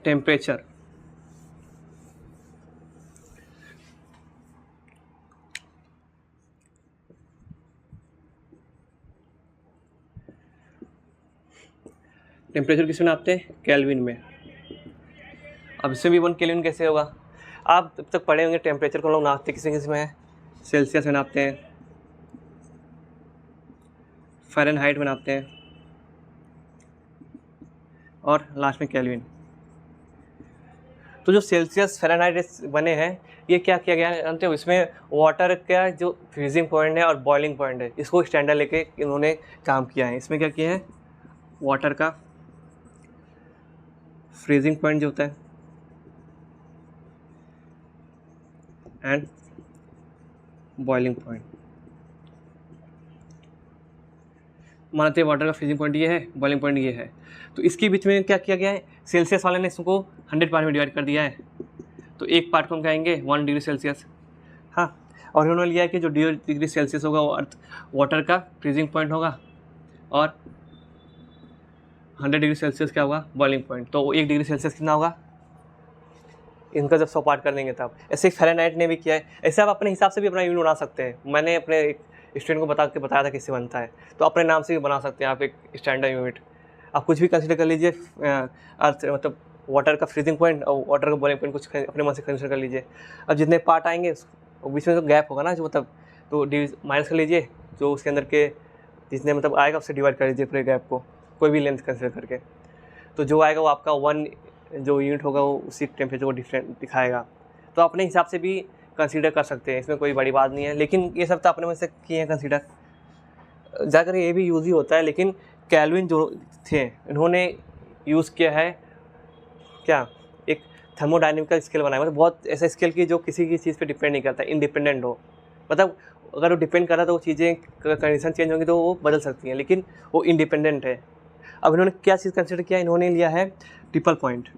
Temperature temperature किस में नापते हैं? केल्विन में। अब इसमें भी 1 केल्विन कैसे होगा? आप जब तक पढ़े होंगे टेम्परेचर को हम लोग नापते किस में है? सेल्सियस में नापते हैं, फ़ारेनहाइट में नापते हैं और लास्ट में केल्विन। तो जो सेल्सियस फ़ारेनहाइट बने हैं, ये क्या किया गया है जानते हो? इसमें वाटर का जो फ्रीजिंग पॉइंट है और बॉइलिंग पॉइंट है, इसको स्टैंडर्ड लेके इन्होंने काम किया है। इसमें क्या किया है? वाटर का फ्रीजिंग पॉइंट जो होता है एंड बॉइलिंग पॉइंट, मानते हैं वाटर का फ्रीजिंग पॉइंट ये है, बॉइलिंग पॉइंट ये है। तो इसके बीच में क्या किया गया है? सेल्सियस वाले ने इसको 100 पार्ट में डिवाइड कर दिया है। तो एक पार्ट को हम कहेंगे 1 डिग्री सेल्सियस। हाँ, और उन्होंने लिया है कि जो डिग्री सेल्सियस होगा वो अर्थ वाटर का फ्रीजिंग पॉइंट होगा और 100 डिग्री सेल्सियस क्या होगा? Boiling point. तो 1 डिग्री सेल्सियस कितना होगा? इनका जब 100 पार्ट कर देंगे तब। ऐसे फ़ारेनहाइट ने भी किया है। ऐसे आप अपने हिसाब से भी अपना यूनिट बना सकते हैं। मैंने अपने एक स्टूडेंट को बताया था किससे बनता है, तो अपने नाम से भी बना सकते हैं आप एक स्टैंडर्ड यूनिट। आप कुछ भी कंसिडर कर लीजिए, अर्थ मतलब वाटर का फ्रीजिंग पॉइंट और वाटर का बॉइलिंग पॉइंट कुछ अपने मन से कंसिडर कर लीजिए। अब जितने पार्ट आएंगे बीच में तो गैप होगा ना, जो मतलब तो माइनस कर लीजिए, जो उसके अंदर के जितने मतलब आएगा उससे डिवाइड कर लीजिए पूरे गैप को, कोई भी लेंथ कंसिडर करके। तो जो आएगा वो आपका 1 जो यूनिट होगा वो उसी टेम्परेचर को डिफरेंट दिखाएगा। तो अपने हिसाब से भी कंसीडर कर सकते हैं, इसमें कोई बड़ी बात नहीं है। लेकिन ये सब तो अपने में से किए हैं कंसीडर, ज़्यादातर ये भी यूज़ ही होता है। लेकिन केल्विन जो थे इन्होंने यूज़ किया है क्या? एक थर्मोडायनेमिकल स्केल बनाया, मतलब बहुत ऐसा स्केल की जो किसी की चीज़ पे डिपेंड नहीं करता, इंडिपेंडेंट हो। मतलब अगर वो डिपेंड कर रहा है तो वो चीज़ें कंडीशन चेंज होंगी तो वो बदल सकती हैं, लेकिन वो इंडिपेंडेंट है। अब इन्होंने क्या चीज़ कंसिडर किया? इन्होंने लिया है ट्रिपल पॉइंट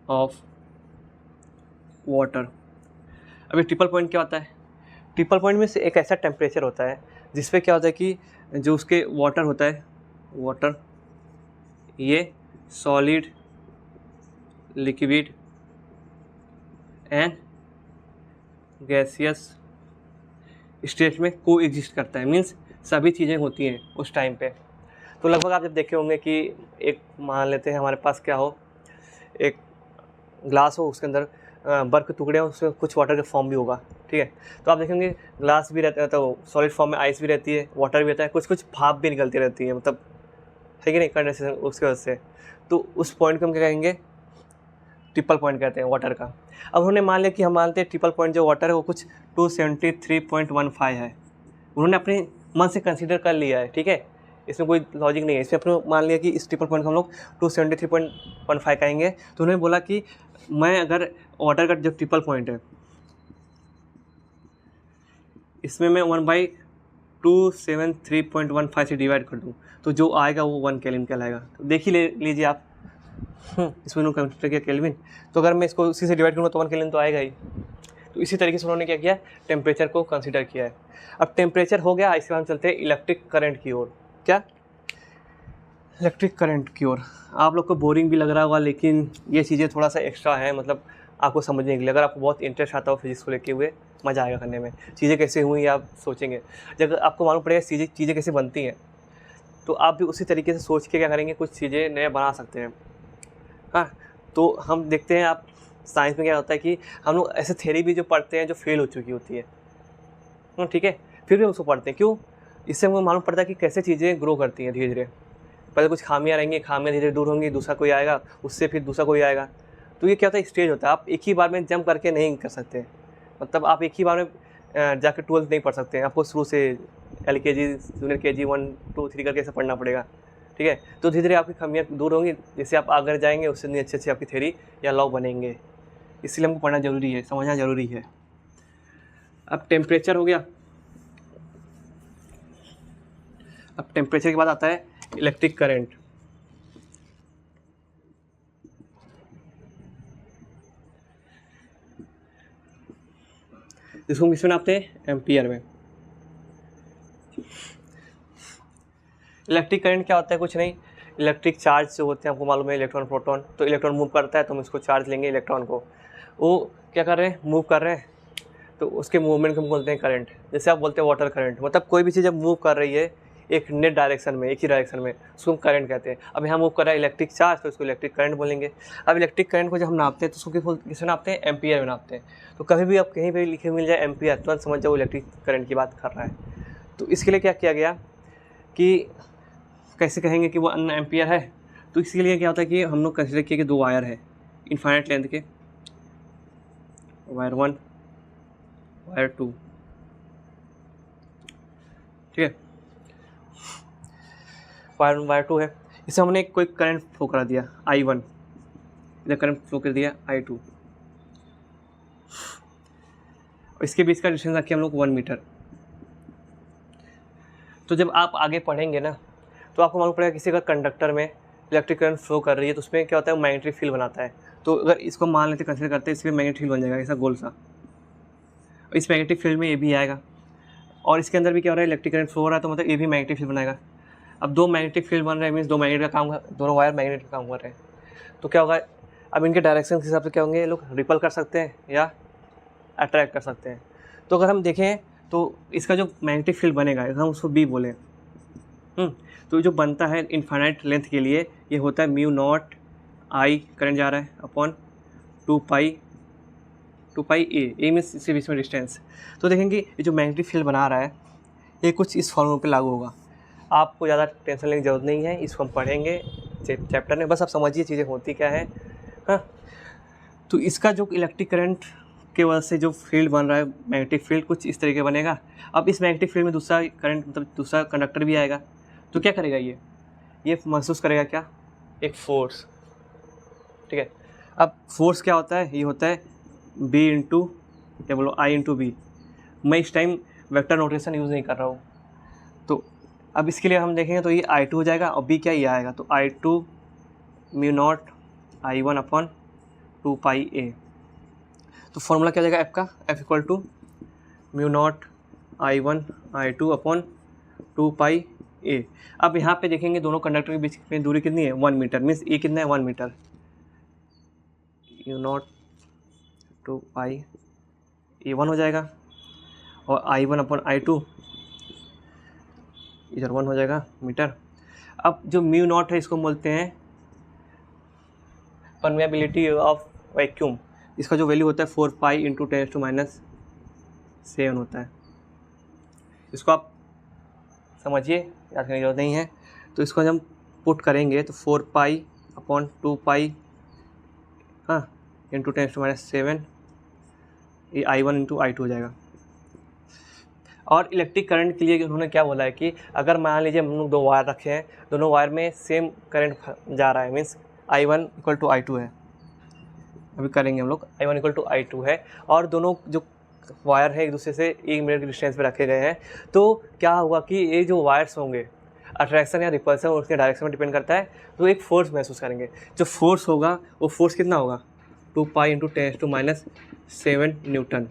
ऑफ वाटर। अब ये ट्रिपल पॉइंट क्या होता है? ट्रिपल पॉइंट में से एक ऐसा टेम्परेचर होता है जिसपे क्या होता है कि जो उसके वाटर होता है, वाटर ये solid, liquid and gaseous state में को एग्जिस्ट करता है। मीन्स सभी चीज़ें होती हैं उस टाइम पे। तो लगभग आप जब देखे होंगे कि एक मान लेते हैं हमारे पास क्या हो, एक ग्लास हो, उसके अंदर बर्फ़ के टुकड़े हो, उसमें कुछ वाटर का फॉर्म भी होगा, ठीक है। तो आप देखेंगे ग्लास भी रहता है, तो सॉलिड फॉर्म में आइस भी रहती है, वाटर भी रहता है, कुछ कुछ भाप भी निकलती रहती है, मतलब है कि नहीं, कंडेंसेशन उसकी वजह से। तो उस पॉइंट को हम क्या कहेंगे? ट्रिपल पॉइंट कहते हैं वाटर का। अब उन्होंने मान लिया कि हम मानते हैं ट्रिपल पॉइंट जो वाटर है वो कुछ 273.15 है। उन्होंने अपने मन से कंसीडर कर लिया है, ठीक है, इसमें कोई लॉजिक नहीं है। इसमें अपने मान लिया कि इस ट्रिपल पॉइंट को हम लोग 273.15 कहेंगे। तो उन्होंने बोला कि मैं अगर वाटर का जो ट्रिपल पॉइंट है इसमें मैं 1/273.15 से डिवाइड कर दूँ तो जो आएगा वो 1 केल्विन कहलाएगा। तो देख ही लीजिए आप, इसमें उन्होंने कंसिडर किया केल्विन, तो अगर मैं इसको उसी से डिवाइड करूँगा तो 1 केल्विन तो आएगा ही। तो इसी तरीके से उन्होंने क्या किया? टेम्परेचर को कंसीडर किया है। अब टेम्परेचर हो गया, इसके बाद हम चलते हैं इलेक्ट्रिक करंट की ओर। क्या? इलेक्ट्रिक करंट की ओर। आप लोग को बोरिंग भी लग रहा होगा, लेकिन ये चीज़ें थोड़ा सा एक्स्ट्रा है, मतलब आपको समझने के लिए। अगर आपको बहुत इंटरेस्ट आता हो फिजिक्स को लेके हुए, मज़ा आएगा करने में। चीज़ें कैसे हुई आप सोचेंगे, जब आपको मालूम पड़ेगा चीज़ें कैसे बनती हैं, तो आप भी उसी तरीके से सोच के क्या करेंगे, कुछ चीज़ें नए बना सकते हैं। हाँ, तो हम देखते हैं, आप साइंस में क्या होता है कि हम लोग ऐसे थ्योरी भी जो पढ़ते हैं जो फेल हो चुकी होती है, ठीक है, फिर भी हम उसको पढ़ते हैं। क्यों? इससे हमको मालूम पड़ता है कि कैसे चीज़ें ग्रो करती हैं धीरे धीरे। पहले कुछ खामियां रहेंगी, खामियां धीरे धीरे दूर होंगी, दूसरा कोई आएगा, उससे फिर दूसरा कोई आएगा। तो ये क्या होता है? स्टेज होता है। आप एक ही बार में जंप करके नहीं कर सकते, मतलब आप एक ही बार में जाकर 12th नहीं पढ़ सकते हैं। आपको शुरू से LKG, जूनियर KG 1 2 3 करके ऐसा पढ़ना पड़ेगा, ठीक है। तो धीरे धीरे आपकी खामियां दूर होंगी, जैसे आप आगे जाएंगे उससे नहीं अच्छी आपकी थ्योरी या लॉ बनेंगे। इसलिए हमको पढ़ना ज़रूरी है, समझना ज़रूरी है। अब टेम्परेचर हो गया। अब टेम्परेचर के बाद आता है इलेक्ट्रिक करंट। जिसको किसमें नापते हैं? एम्पियर में। इलेक्ट्रिक करंट क्या होता है? कुछ नहीं, इलेक्ट्रिक चार्ज जो होते हैं आपको मालूम है, इलेक्ट्रॉन प्रोटॉन, तो इलेक्ट्रॉन मूव करता है तो हम इसको चार्ज लेंगे इलेक्ट्रॉन को, वो क्या कर रहे हैं, मूव कर रहे हैं, तो उसके मूवमेंट को हम बोलते हैं करंट। जैसे आप बोलते हैं वाटर करंट, मतलब कोई भी चीज़ जब मूव कर रही है एक नेट डायरेक्शन में, एक ही डायरेक्शन में, उसको हम करंट कहते हैं। अब यहाँ मूव कर रहा है इलेक्ट्रिक चार्ज, तो उसको इलेक्ट्रिक करंट बोलेंगे। अब इलेक्ट्रिक करंट को जब हम नापते हैं तो उसको किसमें नापते हैं, एम्पियर में नापते हैं। तो कभी भी आप कहीं पर लिखे मिल जाए एम्पियर, तुरंत समझ जाओ इलेक्ट्रिक करंट की बात कर रहा है। तो इसके लिए क्या किया गया कि कैसे कहेंगे कि वो 1 एम्पियर है, तो इसके लिए क्या होता है कि हम लोग कंसिडर किए कि 2 वायर है इनफाइनाइट लेंथ के, वायर 1 वायर 2, ठीक है, वायर 1 वायर 2 है। इसे हमने कोई करंट फ्लो करा दिया I1, इधर करंट फ्लो कर दिया I2, और इसके बीच का डिस्टेंस रखिए हम लोग 1 मीटर। तो जब आप आगे पढ़ेंगे ना तो आपको मालूम पड़ेगा किसी अगर कंडक्टर में इलेक्ट्रिक करंट फ्लो कर रही है तो उसमें क्या होता है, मैग्नेटिक फील्ड बनाता है। तो अगर इसको मान लेते कंसिडर करते हैं, इसमें मैग्नेटिक फील्ड बन जाएगा ऐसा गोल सा, और इस मैग्नेटिक फील्ड में ये भी आएगा, और इसके अंदर भी क्या हो रहा है, इलेक्ट्रिक करंट फ्लो हो रहा है, तो मतलब ये भी मैग्नेटिक फील्ड बनाएगा। अब 2 मैग्नेटिक फील्ड बन रहे हैं, मीन्स 2 मैग्नेट का काम, दोनों वायर मैग्नेट का काम कर रहे हैं, तो क्या होगा, अब इनके डायरेक्शन के हिसाब से क्या होंगे, ये लोग रिपल कर सकते हैं या अट्रैक्ट कर सकते हैं। तो अगर हम देखें तो इसका जो मैग्नेटिक फील्ड बनेगा, अगर हम उसको बी बोलें, तो जो बनता है इनफाइनाइट लेंथ के लिए, ये होता है म्यू नॉट आई, करंट जा रहा है, अपॉन 2 पाई ए मीन्स इसके बीच में डिस्टेंस। तो देखेंगे ये जो मैग्नेटिक फील्ड बना रहा है ये कुछ इस फॉर्मूले पे लागू होगा। आपको ज़्यादा टेंशन लेने की ज़रूरत नहीं है, इसको हम पढ़ेंगे चैप्टर में, बस आप समझिए चीज़ें होती क्या है। हाँ, तो इसका जो इलेक्ट्रिक करंट के वजह से जो फील्ड बन रहा है, मैग्नेटिक फील्ड कुछ इस तरीके बनेगा। अब इस मैग्नेटिक फील्ड में दूसरा करंट, मतलब दूसरा कंडक्टर भी आएगा, तो क्या करेगा, ये महसूस करेगा क्या, एक फोर्स, ठीक है। अब फोर्स क्या होता है, ये होता है B इंटू, क्या बोलो, I इंटू बी। मैं इस टाइम वेक्टर नोटेशन यूज़ नहीं कर रहा हूँ, तो अब इसके लिए हम देखेंगे तो ये I2 हो जाएगा, और B क्या ये आएगा, तो I2 mu not I1 upon 2 pi A। तो फॉर्मूला क्या हो जाएगा आपका, F equal to mu not I1 I2 upon 2 pi A। अब यहाँ पे देखेंगे दोनों कंडक्टर के बीच में दूरी कितनी है, 1 मीटर, मीन्स ए कितना है, 1 मीटर, म्यू नॉट 2 पाई A1 हो जाएगा, और I1 अपॉन I2 इधर 1 हो जाएगा मीटर। अब जो म्यू नॉट है इसको बोलते हैं परमेबिलिटी ऑफ वैक्यूम, इसका जो वैल्यू होता है 4 पाई इंटू 10⁻⁷ होता है। इसको आप समझिए, याद करने की जरूरत नहीं है। तो इसको जब हम पुट करेंगे तो 4 पाई अपॉन 2 पाई इंटू 10⁻⁷, ये I1 इंटू I2 हो जाएगा। और इलेक्ट्रिक करंट के लिए उन्होंने क्या बोला है कि अगर मान लीजिए हम लोग 2 वायर रखे हैं, दोनों वायर में सेम करंट जा रहा है, means I1 equal to I2 है, अभी करेंगे हम लोग, I1 इक्वल टू I2 है, और दोनों जो वायर है एक दूसरे से 1 मीटर की डिस्टेंस पे रखे गए हैं, तो क्या होगा कि ये जो वायर्स होंगे, अट्रैक्शन या रिपल्सन उसके डायरेक्शन में डिपेंड करता है, तो एक फोर्स महसूस करेंगे। जो फोर्स होगा वो फोर्स कितना होगा, 2 पाई इंटू 10⁻⁷ न्यूटन,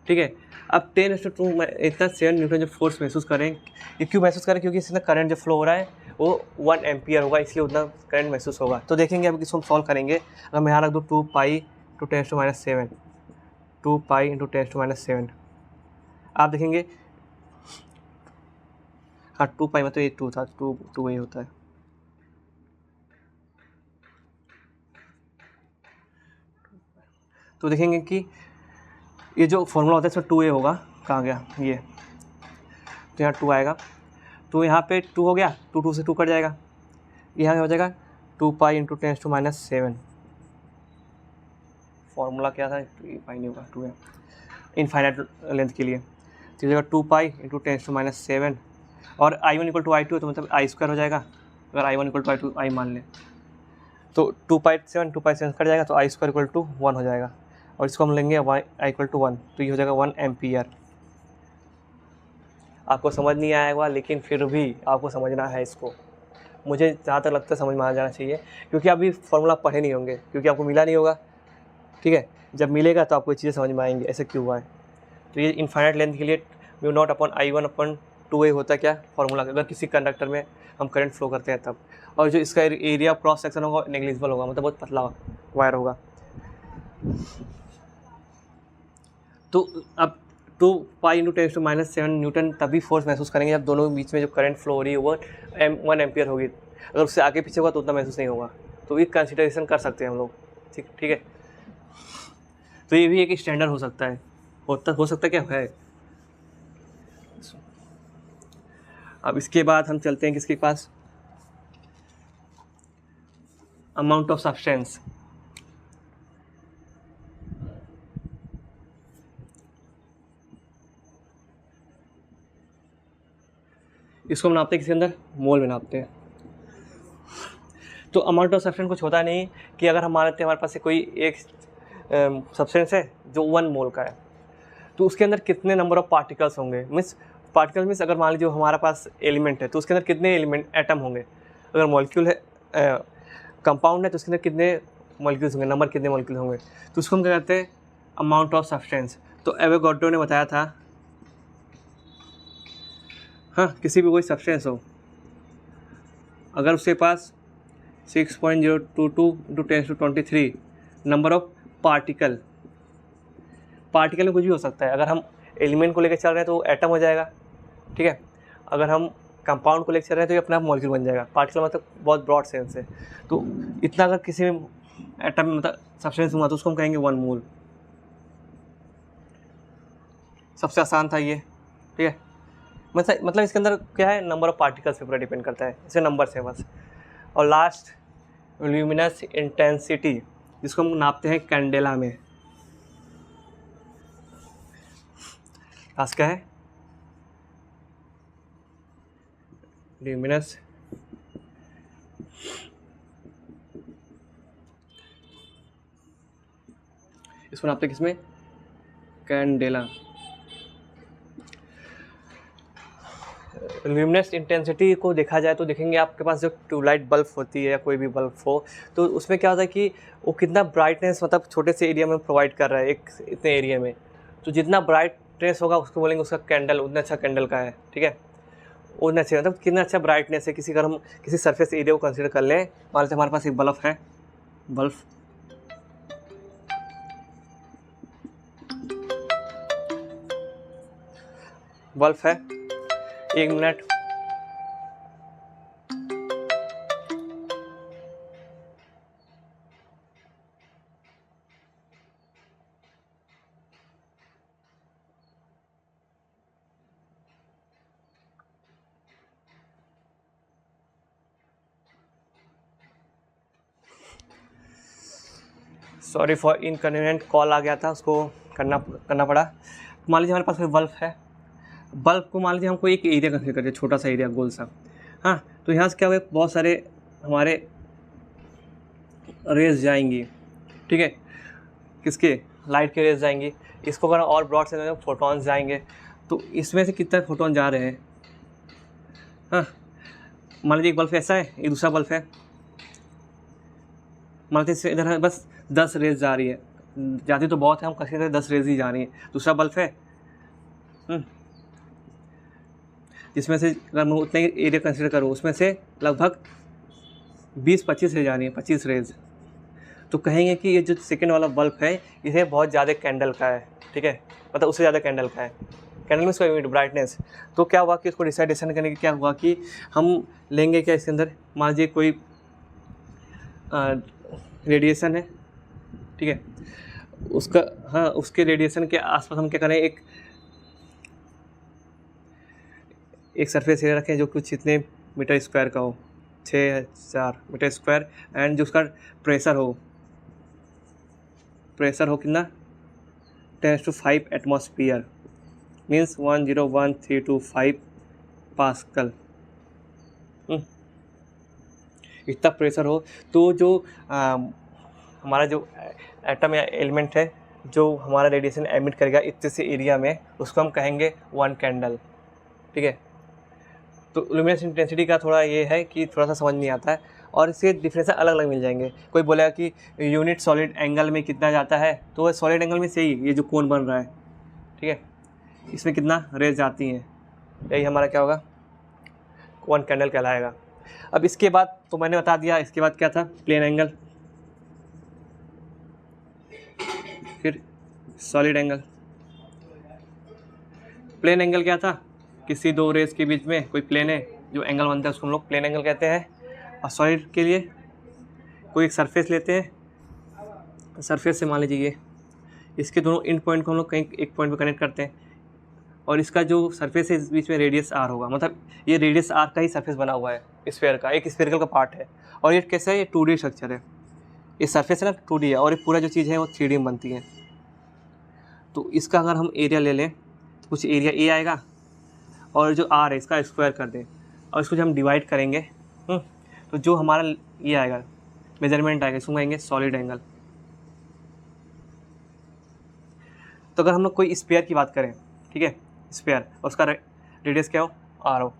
ठीक है। अब 10⁻² इतना 7 न्यूटन जब फोर्स महसूस करें, ये क्यों महसूस करें, क्योंकि इसमें करंट जो फ्लो हो रहा है वो 1 एम्पियर होगा, इसलिए उतना करंट महसूस होगा। तो देखेंगे अब इसको हम सॉल्व करेंगे। अगर मैं यहाँ रख दूँ 2 पाई इंटू 10⁻⁷, 2 पाई इंटू 10⁻⁷, आप देखेंगे, हाँ 2 पाई मतलब ये 2 था, 2 ही होता है, तो देखेंगे कि ये जो फॉर्मूला होता है इसमें 2a होगा, कहाँ गया ये, तो यहाँ 2 आएगा, तो यहाँ पे 2 हो गया, 2 से 2 कट जाएगा, यहाँ हो जाएगा 2 पाई इंटू 10⁻⁷, फॉर्मूला क्या था, पाई नहीं होगा, 2 है इनफाइनाइट लेंथ के लिए, तो हो जाएगा 2 पाई इंटू 10⁻⁷, और I1 इक्वल टू I2 तो मतलब I² हो जाएगा, अगर I1 equal to I2 I मान लें, तो 2 पाई 7 कट जाएगा, तो I² इक्वल टू 1 हो जाएगा, और इसको हम लेंगे I इक्वल टू 1, तो ये हो जाएगा 1 एम्पियर। आपको समझ नहीं आएगा, लेकिन फिर भी आपको समझना है इसको, मुझे जहाँ तक लगता है समझ में आ जाना चाहिए, क्योंकि अभी फॉर्मूला पढ़े नहीं होंगे, क्योंकि आपको मिला नहीं होगा, ठीक है। जब मिलेगा तो आपको ये चीज़ें समझ में आएंगी ऐसे क्यों हुआ है। तो ये इनफाइनाइट लेंथ के लिए mu naught upon I1 upon two way होता है क्या फॉर्मूला, अगर किसी कंडक्टर में हम करंट फ्लो करते हैं तब, और जो इसका एरिया क्रॉस सेक्शन होगा नेग्लिजिबल होगा, मतलब बहुत पतला वायर होगा। तो अब 2 पाई इंटू 10⁻⁷ न्यूटन तभी फोर्स महसूस करेंगे जब दोनों के बीच में जो करंट फ्लो हो रही है वो 1 एम्पियर होगी। अगर उससे आगे पीछे होगा तो उतना महसूस नहीं होगा। तो ये कंसिडरेशन कर सकते हैं हम लोग, ठीक है। तो ये भी एक स्टैंडर्ड हो सकता है, हो सकता है क्या है। अब इसके बाद हम चलते हैं किसके पास, अमाउंट ऑफ सब्सटेंस। इसको हम नापते हैं किसके अंदर, मोल में नापते हैं। तो अमाउंट ऑफ सब्सटेंस कुछ होता नहीं कि अगर हम मान लेते हैं हमारे पास कोई एक सब्सटेंस है जो 1 मोल का है, तो उसके अंदर कितने नंबर ऑफ पार्टिकल्स होंगे, पार्टिकल मीन्स अगर मान लीजिए हमारा पास एलिमेंट है तो उसके अंदर कितने एटम होंगे। अगर मॉलिक्यूल है, कंपाउंड है तो उसके अंदर कितने मॉलिक्यूल्स होंगे, नंबर कितने मॉलिक्यूल होंगे। तो उसको हम क्या कहते हैं, अमाउंट ऑफ सब्सटेंस। तो एवोगाड्रो ने बताया था, हाँ, किसी भी कोई सब्सटेंस हो अगर उसके पास 6.022 × 10⁻23 नंबर ऑफ पार्टिकल में कुछ भी हो सकता है। अगर हम एलिमेंट को लेकर चल रहे हैं तो एटम हो जाएगा, ठीक है। अगर हम कंपाउंड को लेकर चल रहे हैं तो ये अपना मॉलिक्यूल बन जाएगा। पार्टिकल मतलब बहुत ब्रॉड सेंस है। तो इतना अगर किसी में एटम में मतलब सब्सटेंस हुआ तो उसको हम कहेंगे 1 मोल। सबसे आसान था ये, ठीक है। मतलब इसके अंदर क्या है, नंबर ऑफ पार्टिकल्स पे पूरा डिपेंड करता है, इसे नंबर से बस। और लास्ट ल्यूमिनस इंटेंसिटी, जिसको हम नापते हैं कैंडेला में। क्या है ल्यूमिनस इसको नापते हैं किसमें, कैंडेला। ल्यूमिनस इंटेंसिटी को देखा जाए तो देखेंगे आपके पास जो ट्यूबलाइट बल्ब होती है या कोई भी बल्ब हो, तो उसमें क्या होता है कि वो कितना ब्राइटनेस मतलब छोटे से एरिया में प्रोवाइड कर रहा है, एक इतने एरिया में। तो जितना ब्राइटनेस होगा उसको बोलेंगे उसका कैंडल उतना अच्छा कैंडल का है, ठीक है। उतना अच्छा मतलब कितना अच्छा ब्राइटनेस है। अगर हम किसी सरफेस एरिया को कंसिडर कर लें, मान लेते हमारे पास एक बल्ब है, बल्ब है, 1 minute sorry for inconvenient, call आ गया था, उसको करना पड़ा। मान लीजिए हमारे पास कोई बल्ब है, बल्ब को मान लीजिए हमको एक एरिया कंसिडर करते हैं, छोटा सा एरिया गोल सा, हाँ। तो यहाँ से क्या हुआ, बहुत सारे हमारे रेज जाएंगी, ठीक है, किसके, लाइट के रेज जाएंगी। इसको अगर और ब्रॉड से फोटॉन्स जाएंगे, तो इसमें से कितने फोटोन जा रहे हैं, हाँ। मान लीजिए एक बल्ब ऐसा है, एक दूसरा बल्ब है, मान लीजिए इधर है बस 10 रेज जा रही है, जाती तो बहुत है, हम कंसिडर 10 रेज ही जा रही है। दूसरा बल्ब है जिसमें से अगर मैं उतने एरिया कंसिडर करूँ, उसमें से लगभग 20-25 रेज आ रही है, 25 रेज। तो कहेंगे कि ये जो सेकेंड वाला बल्ब है इसे बहुत ज़्यादा कैंडल का है, ठीक है, मतलब उससे ज़्यादा कैंडल का है। कैंडल में इसका यूनिट ब्राइटनेस। तो क्या हुआ कि इसको डिसाइडेशन करने के क्या हुआ कि हम लेंगे क्या, इसके अंदर मान लीजिए कोई रेडिएशन है, ठीक है, उसका, हाँ, उसके रेडिएशन के आसपास हम क्या करें, एक सरफेस एरिया रखें जो कुछ इतने मीटर स्क्वायर का हो, 6000 मीटर स्क्वायर, एंड जो उसका प्रेशर हो कितना, 10⁵ एटमॉस्फेयर, मीन्स 101,325 पास्कल। इतना प्रेशर हो तो जो हमारा जो एटम या एलिमेंट है जो हमारा रेडिएशन एमिट करेगा इतने से एरिया में, उसको हम कहेंगे 1 कैंडल, ठीक है। तो ल्यूमिनस इंटेंसिटी का थोड़ा ये है कि थोड़ा सा समझ नहीं आता है, और इसके डिफरेंस अलग अलग मिल जाएंगे। कोई बोलेगा कि यूनिट सॉलिड एंगल में कितना जाता है, तो वह सॉलिड एंगल में सही, ये जो कोन बन रहा है, ठीक है, इसमें कितना रेज जाती हैं, यही हमारा क्या होगा, वन कैंडल कहलाएगा। अब इसके बाद तो मैंने बता दिया, इसके बाद क्या था, प्लेन एंगल, फिर सॉलिड एंगल। प्लेन एंगल क्या था, किसी दो रेस के बीच में कोई प्लेन है जो एंगल बनता है उसको हम लोग प्लेन एंगल कहते हैं। और सॉलिड के लिए कोई एक सरफेस लेते हैं, सरफेस से मान लीजिए इसके दोनों एंड पॉइंट को हम लोग कहीं एक पॉइंट पे कनेक्ट करते हैं, और इसका जो सरफेस है इस बीच में रेडियस आर होगा, मतलब ये रेडियस आर का ही सरफेस बना हुआ है स्फीयर का, एक स्फीयरिकल का पार्ट है। और ये कैसा है, ये 2D स्ट्रक्चर है, ये सरफेस है ना 2D है, और ये पूरा जो चीज़ है वो 3D में बनती है। तो इसका अगर हम एरिया ले लें तो कुछ एरिया ए आएगा, और जो आर है इसका स्क्वायर कर दें, और इसको जब हम डिवाइड करेंगे तो जो हमारा ये आएगा मेजरमेंट आएगा, इसको कहेंगे सॉलिड एंगल। तो अगर हम लोग कोई स्फीयर की बात करें, ठीक है, स्फीयर, और उसका रेडियस क्या हो, आर हो,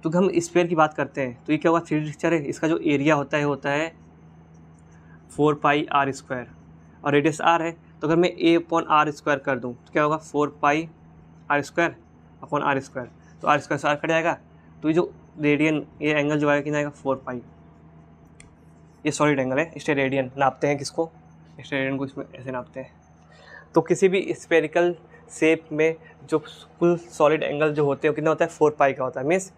तो हम स्फीयर की बात करते हैं तो ये क्या होगा, 3D स्ट्रक्चर है, इसका जो एरिया होता है 4πr², और रेडियस आर है, तो अगर मैं a/r² कर दूं तो क्या होगा, 4πr² अपॉन r², तो r² से r कट जाएगा, तो ये जो रेडियन, ये एंगल जो आएगा कितना आएगा, 4π। ये सॉलिड एंगल है, स्टेरेडियन नापते हैं किसको, स्टेरेडियन को इसमें ऐसे नापते हैं। तो किसी भी स्फेरिकल शेप में जो कुल सॉलिड एंगल जो होते हैं कितना होता है, 4π का होता है, मीन्स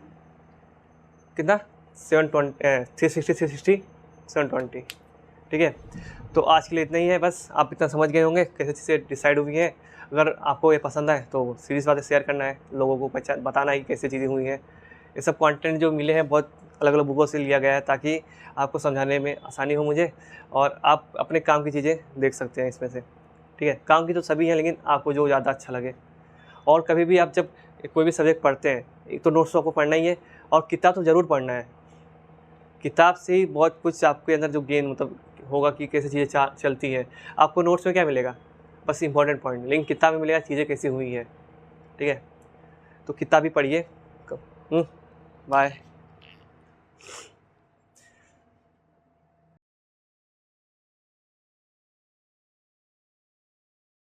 कितना 360 720। ठीक है, तो आज के लिए इतना ही है, बस आप इतना समझ गए होंगे कैसे चीज़ें डिसाइड हुई हैं। अगर आपको ये पसंद आए तो सीरीज़ बातें शेयर करना है, लोगों को बताना है कि कैसे चीज़ें हुई हैं। ये सब कंटेंट जो मिले हैं बहुत अलग अलग बुकों से लिया गया है, ताकि आपको समझाने में आसानी हो मुझे, और आप अपने काम की चीज़ें देख सकते हैं इसमें से। ठीक है, काम की तो सभी हैं, लेकिन आपको जो ज़्यादा अच्छा लगे। और कभी भी आप जब कोई भी सब्जेक्ट पढ़ते हैं, एक तो नोट्स आपको पढ़ना ही है, और किताब तो ज़रूर पढ़ना है। किताब से ही बहुत कुछ आपके अंदर जो गेन मतलब होगा कि कैसे चीज़ें चलती हैं। आपको नोट्स में क्या मिलेगा, बस इंपॉर्टेंट पॉइंट, लेकिन किताब में मिलेगा चीज़ें कैसी हुई है। ठीक है, तो किताब ही पढ़िए। बाय।